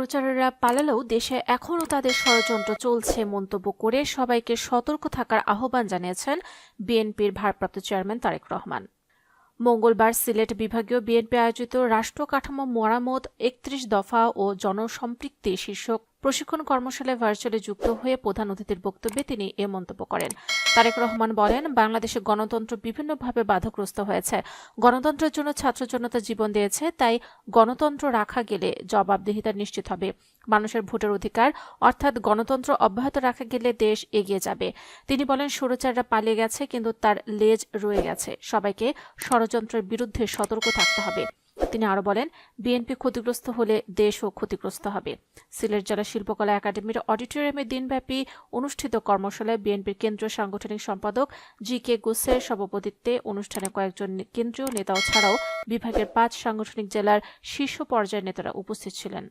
স্বৈরাচারীরা পালালেও দেশে এখনও তাদের ষড়যন্ত্র চলছে মন্তব্য করে সবাইকে সতর্ক থাকার আহ্বান জানিয়েছেন বিএনপির ভারপ্রাপ্ত চেয়ারম্যান তারেক রহমান। মঙ্গলবার সিলেট বিভাগীয় বিএনপি আয়োজিত রাষ্ট্র কাঠামো মেরামত ৩১ দফা ও জনসম্পৃক্তি শীর্ষক প্রশিক্ষণ কর্মশালায় ভার্চুয়ালি যুক্ত হয়ে প্রধান অতিথির বক্তব্যে তিনি এ মন্তব্য করেন। তারেক রহমান বলেন, বাংলাদেশে গণতন্ত্র বিভিন্নভাবে বাধাগ্রস্ত হয়েছে। গণতন্ত্রের জন্য ছাত্র জনতা জীবন দিয়েছে, তাই গণতন্ত্র রাখা গেলে জবাবদিহিতা নিশ্চিত হবে। মানুষের ভোটের অধিকার অর্থাৎ গণতন্ত্র অব্যাহত রাখা গেলে দেশ এগিয়ে যাবে। তিনি বলেন, স্বৈরাচাররা পালিয়ে গেছে কিন্তু তার লেজ রয়ে গেছে। সবাইকে ষড়যন্ত্রের বিরুদ্ধে সতর্ক থাকতে হবে। তিনি আরো বলেন, বিএনপি ক্ষতিগ্রস্ত হলে দেশও ক্ষতিগ্রস্ত হবে। সিলেট জেলা শিল্পকলা একাডেমির অডিটোরিয়ামে দিনব্যাপী অনুষ্ঠিত কর্মশালায় বিএনপির কেন্দ্রীয় সাংগঠনিক সম্পাদক জি.কে. গুসের সভাপতিত্বে অনুষ্ঠানে কয়েকজন কেন্দ্রীয় নেতাও ছাড়াও বিভাগের ৫ সাংগঠনিক জেলার শীর্ষ পর্যায়ের নেতারা উপস্থিত ছিলেন।